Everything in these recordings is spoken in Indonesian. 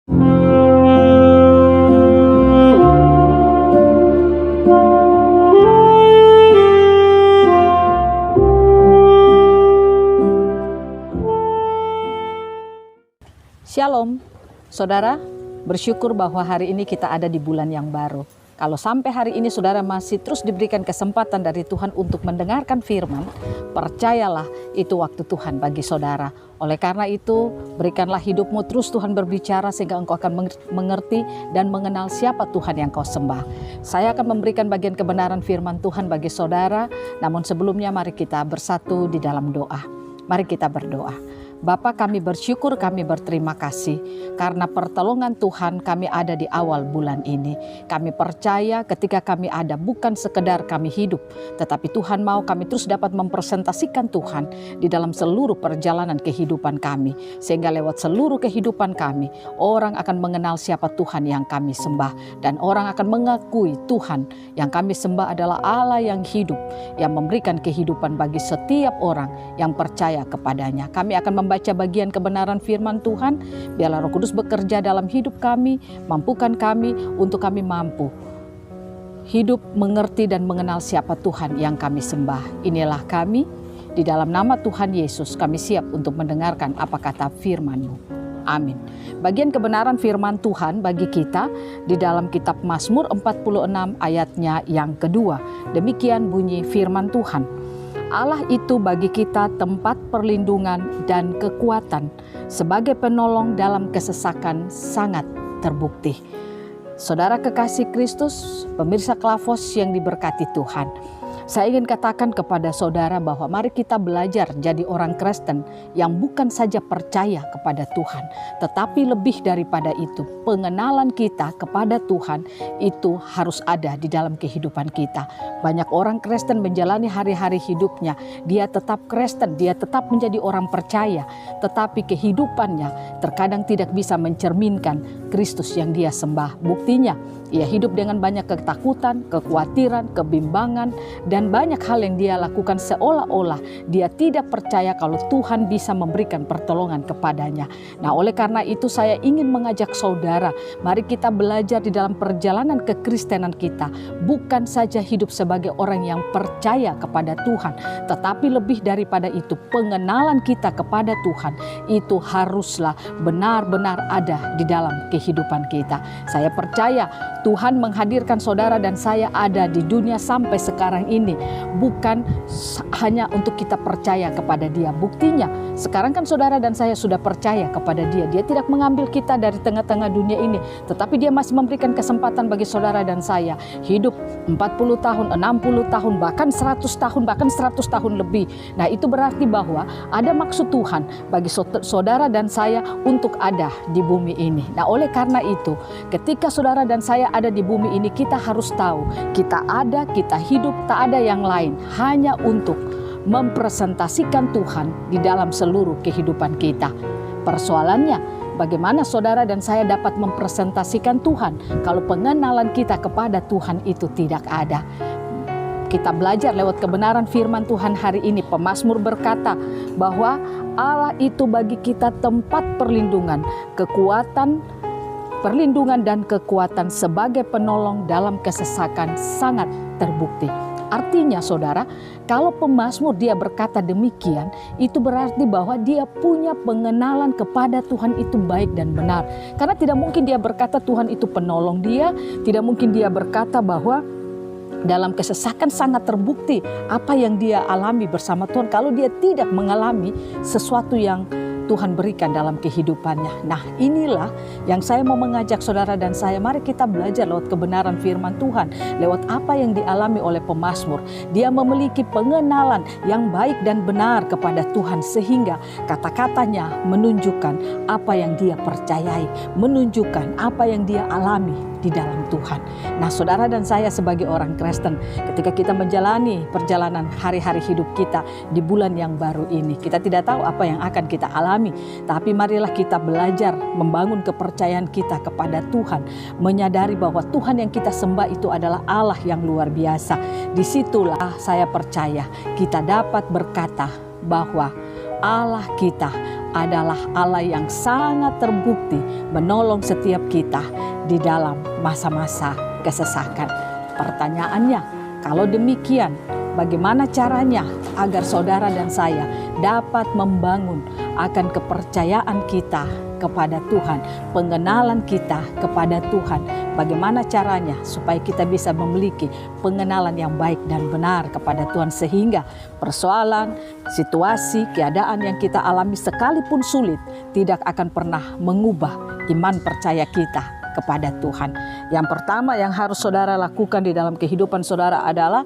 Shalom, saudara, bersyukur bahwa hari ini kita ada di bulan yang baru. Kalau sampai hari ini saudara masih terus diberikan kesempatan dari Tuhan untuk mendengarkan firman, percayalah itu waktu Tuhan bagi saudara. Oleh karena itu, berikanlah hidupmu terus Tuhan berbicara sehingga engkau akan mengerti dan mengenal siapa Tuhan yang kau sembah. Saya akan memberikan bagian kebenaran firman Tuhan bagi saudara, namun sebelumnya mari kita bersatu di dalam doa. Mari kita berdoa. Bapa, kami bersyukur, kami berterima kasih karena pertolongan Tuhan kami ada di awal bulan ini. Kami percaya ketika kami ada bukan sekedar kami hidup, tetapi Tuhan mau kami terus dapat mempresentasikan Tuhan di dalam seluruh perjalanan kehidupan kami. Sehingga lewat seluruh kehidupan kami, orang akan mengenal siapa Tuhan yang kami sembah. Dan orang akan mengakui Tuhan yang kami sembah adalah Allah yang hidup, yang memberikan kehidupan bagi setiap orang yang percaya kepadanya. Kami akan membaca bagian kebenaran firman Tuhan. Biarlah Roh Kudus bekerja dalam hidup kami, mampukan kami untuk kami mampu hidup, mengerti dan mengenal siapa Tuhan yang kami sembah. Inilah kami, di dalam nama Tuhan Yesus kami siap untuk mendengarkan apa kata firman-Mu. Amin. Bagian kebenaran firman Tuhan bagi kita di dalam kitab Mazmur 46 ayatnya yang kedua. Demikian bunyi firman Tuhan. Allah itu bagi kita tempat perlindungan dan kekuatan, sebagai penolong dalam kesesakan sangat terbukti. Saudara kekasih Kristus, pemirsa Klavos yang diberkati Tuhan, saya ingin katakan kepada saudara bahwa mari kita belajar jadi orang Kristen yang bukan saja percaya kepada Tuhan, tetapi lebih daripada itu, pengenalan kita kepada Tuhan itu harus ada di dalam kehidupan kita. Banyak orang Kristen menjalani hari-hari hidupnya, dia tetap Kristen, dia tetap menjadi orang percaya, tetapi kehidupannya terkadang tidak bisa mencerminkan Kristus yang dia sembah. Buktinya, ia hidup dengan banyak ketakutan, kekhawatiran, kebimbangan, dan banyak hal yang dia lakukan seolah-olah dia tidak percaya kalau Tuhan bisa memberikan pertolongan kepadanya. Nah, oleh karena itu saya ingin mengajak saudara, mari kita belajar di dalam perjalanan kekristenan kita, bukan saja hidup sebagai orang yang percaya kepada Tuhan, tetapi lebih daripada itu, pengenalan kita kepada Tuhan itu haruslah benar-benar ada di dalam kehidupan kita. Saya percaya Tuhan menghadirkan saudara dan saya ada di dunia sampai sekarang ini bukan hanya untuk kita percaya kepada Dia. Buktinya sekarang kan saudara dan saya sudah percaya kepada Dia. Dia tidak mengambil kita dari tengah-tengah dunia ini, tetapi Dia masih memberikan kesempatan bagi saudara dan saya hidup 40 tahun, 60 tahun, bahkan 100 tahun, bahkan 100 tahun lebih. Nah, itu berarti bahwa ada maksud Tuhan bagi saudara dan saya untuk ada di bumi ini. Nah, oleh karena itu, ketika saudara dan saya ada di bumi ini, kita harus tahu kita ada, kita hidup, tak ada yang lain, hanya untuk mempresentasikan Tuhan di dalam seluruh kehidupan kita. Persoalannya, bagaimana saudara dan saya dapat mempresentasikan Tuhan kalau pengenalan kita kepada Tuhan itu tidak ada? Kita belajar lewat kebenaran firman Tuhan hari ini. Pemazmur berkata bahwa Allah itu bagi kita tempat perlindungan, perlindungan dan kekuatan sebagai penolong dalam kesesakan sangat terbukti. Artinya saudara, kalau pemazmur dia berkata demikian, itu berarti bahwa dia punya pengenalan kepada Tuhan itu baik dan benar. Karena tidak mungkin dia berkata Tuhan itu penolong dia, tidak mungkin dia berkata bahwa dalam kesesakan sangat terbukti apa yang dia alami bersama Tuhan kalau dia tidak mengalami sesuatu yang Tuhan berikan dalam kehidupannya. Nah, inilah yang saya mau mengajak saudara dan saya. Mari kita belajar lewat kebenaran firman Tuhan, lewat apa yang dialami oleh pemazmur. Dia memiliki pengenalan yang baik dan benar kepada Tuhan, sehingga kata-katanya menunjukkan apa yang dia percayai, menunjukkan apa yang dia alami di dalam Tuhan. Nah, saudara dan saya sebagai orang Kristen, ketika kita menjalani perjalanan hari-hari hidup kita di bulan yang baru ini, kita tidak tahu apa yang akan kita alami, tapi marilah kita belajar membangun kepercayaan kita kepada Tuhan, menyadari bahwa Tuhan yang kita sembah itu adalah Allah yang luar biasa. Disitulah saya percaya kita dapat berkata bahwa Allah kita adalah Allah yang sangat terbukti menolong setiap kita di dalam masa-masa kesesakan. Pertanyaannya, kalau demikian, bagaimana caranya agar saudara dan saya dapat membangun akan kepercayaan kita kepada Tuhan, pengenalan kita kepada Tuhan? Bagaimana caranya supaya kita bisa memiliki pengenalan yang baik dan benar kepada Tuhan, sehingga persoalan, situasi, keadaan yang kita alami sekalipun sulit tidak akan pernah mengubah iman percaya kita kepada Tuhan. Yang pertama yang harus saudara lakukan di dalam kehidupan saudara adalah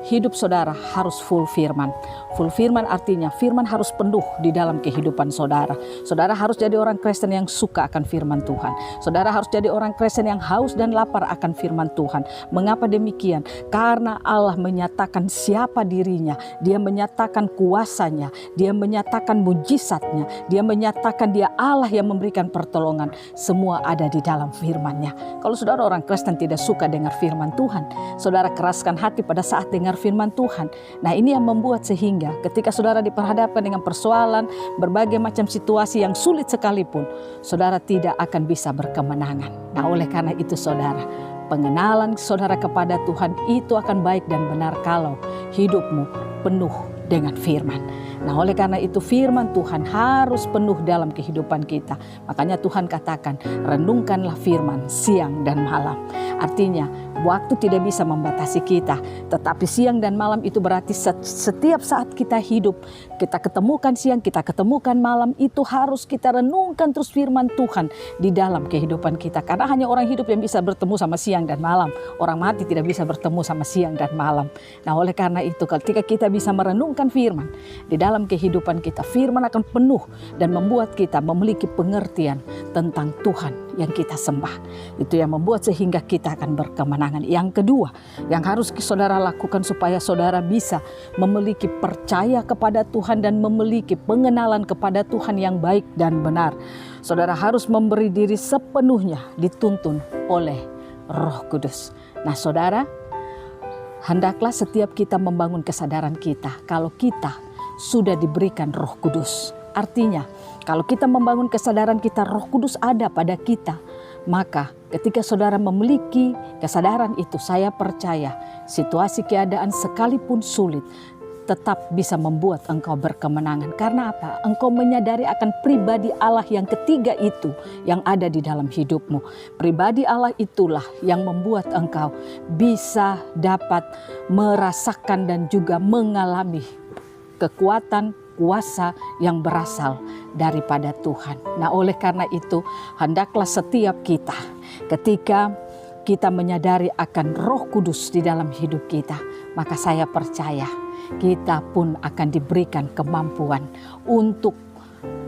hidup saudara harus full firman. Full firman artinya firman harus penuh di dalam kehidupan saudara. Saudara harus jadi orang Kristen yang suka akan firman Tuhan. Saudara harus jadi orang Kristen yang haus dan lapar akan firman Tuhan. Mengapa demikian? Karena Allah menyatakan siapa dirinya. Dia menyatakan kuasanya. Dia menyatakan mujizatnya. Dia menyatakan dia Allah yang memberikan pertolongan. Semua ada di dalam firman-Nya. Kalau saudara orang Kristen tidak suka dengar firman Tuhan, saudara keraskan hati pada saat dengar firman Tuhan. Nah, ini yang membuat sehingga ketika saudara diperhadapkan dengan persoalan, berbagai macam situasi yang sulit sekalipun, saudara tidak akan bisa berkemenangan. Nah, oleh karena itu saudara, pengenalan saudara kepada Tuhan itu akan baik dan benar kalau hidupmu penuh dengan firman. Nah, oleh karena itu firman Tuhan harus penuh dalam kehidupan kita. Makanya Tuhan katakan, renungkanlah firman siang dan malam. Artinya, waktu tidak bisa membatasi kita, tetapi siang dan malam itu berarti setiap saat kita hidup, kita ketemukan siang, kita ketemukan malam, itu harus kita renungkan terus firman Tuhan di dalam kehidupan kita. Karena hanya orang hidup yang bisa bertemu sama siang dan malam. Orang mati tidak bisa bertemu sama siang dan malam. Nah, oleh karena itu ketika kita bisa merenungkan firman di dalam kehidupan kita, firman akan penuh dan membuat kita memiliki pengertian tentang Tuhan yang kita sembah. Itu yang membuat sehingga kita akan berkemenangan. Yang kedua yang harus saudara lakukan supaya saudara bisa memiliki percaya kepada Tuhan dan memiliki pengenalan kepada Tuhan yang baik dan benar, saudara harus memberi diri sepenuhnya dituntun oleh Roh Kudus. Nah, saudara, hendaklah setiap kita membangun kesadaran kita kalau kita sudah diberikan Roh Kudus. Artinya, kalau kita membangun kesadaran kita, Roh Kudus ada pada kita, maka ketika saudara memiliki kesadaran itu, saya percaya situasi keadaan sekalipun sulit tetap bisa membuat engkau berkemenangan. Karena apa? Engkau menyadari akan pribadi Allah yang ketiga itu yang ada di dalam hidupmu. Pribadi Allah itulah yang membuat engkau bisa dapat merasakan dan juga mengalami kekuatan, kuasa yang berasal daripada Tuhan. Nah, oleh karena itu, hendaklah setiap kita ketika kita menyadari akan Roh Kudus di dalam hidup kita, maka saya percaya kita pun akan diberikan kemampuan untuk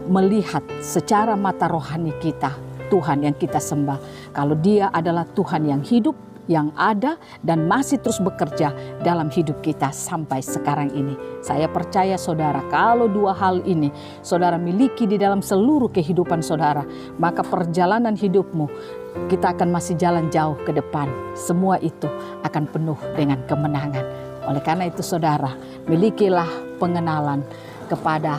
melihat secara mata rohani kita Tuhan yang kita sembah. Kalau Dia adalah Tuhan yang hidup, yang ada dan masih terus bekerja dalam hidup kita sampai sekarang ini. Saya percaya saudara, kalau dua hal ini saudara miliki di dalam seluruh kehidupan saudara, maka perjalanan hidupmu, kita akan masih jalan jauh ke depan. Semua itu akan penuh dengan kemenangan. Oleh karena itu saudara, milikilah pengenalan kepada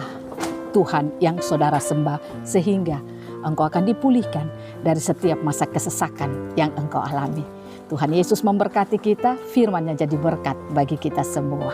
Tuhan yang saudara sembah, sehingga engkau akan dipulihkan dari setiap masa kesesakan yang engkau alami. Tuhan Yesus memberkati kita, firman-Nya jadi berkat bagi kita semua.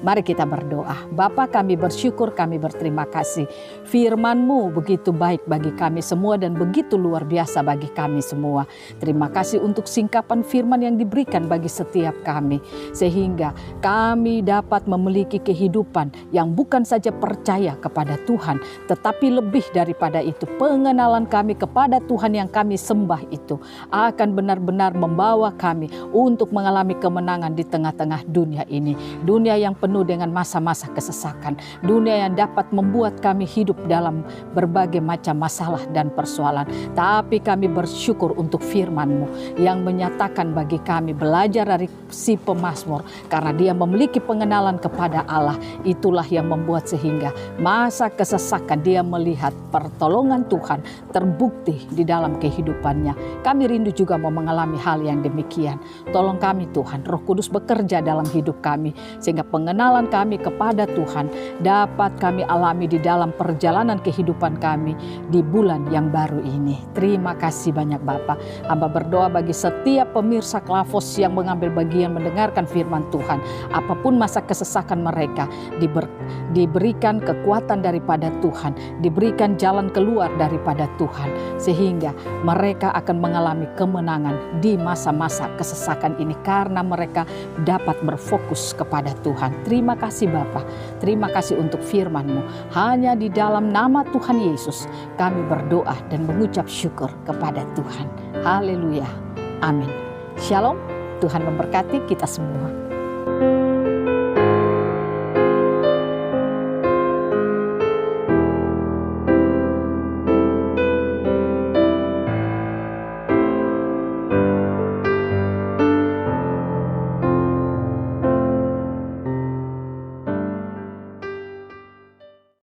Mari kita berdoa. Bapa, kami bersyukur, kami berterima kasih. Firman-Mu begitu baik bagi kami semua dan begitu luar biasa bagi kami semua. Terima kasih untuk singkapan firman yang diberikan bagi setiap kami. Sehingga kami dapat memiliki kehidupan yang bukan saja percaya kepada Tuhan, tetapi lebih daripada itu, pengenalan kami kepada Tuhan yang kami sembah itu akan benar-benar membawa kami untuk mengalami kemenangan di tengah-tengah dunia ini. Dunia yang penuh dengan masa-masa kesesakan, dunia yang dapat membuat kami hidup dalam berbagai macam masalah dan persoalan. Tapi kami bersyukur untuk firman-Mu yang menyatakan bagi kami belajar dari si pemazmur, karena dia memiliki pengenalan kepada Allah. Itulah yang membuat sehingga masa kesesakan dia melihat pertolongan Tuhan terbukti di dalam kehidupannya. Kami rindu juga mau mengalami hal yang demikian. Tolong kami Tuhan, Roh Kudus bekerja dalam hidup kami, sehingga pengenalan pengenalan kami kepada Tuhan dapat kami alami di dalam perjalanan kehidupan kami di bulan yang baru ini. Terima kasih banyak Bapa. Hamba berdoa bagi setiap pemirsa Klavos yang mengambil bagian mendengarkan firman Tuhan. Apapun masa kesesakan mereka, diberikan kekuatan daripada Tuhan, diberikan jalan keluar daripada Tuhan, sehingga mereka akan mengalami kemenangan di masa-masa kesesakan ini karena mereka dapat berfokus kepada Tuhan. Terima kasih Bapa. Terima kasih untuk firman-Mu. Hanya di dalam nama Tuhan Yesus kami berdoa dan mengucap syukur kepada Tuhan. Haleluya. Amin. Shalom. Tuhan memberkati kita semua.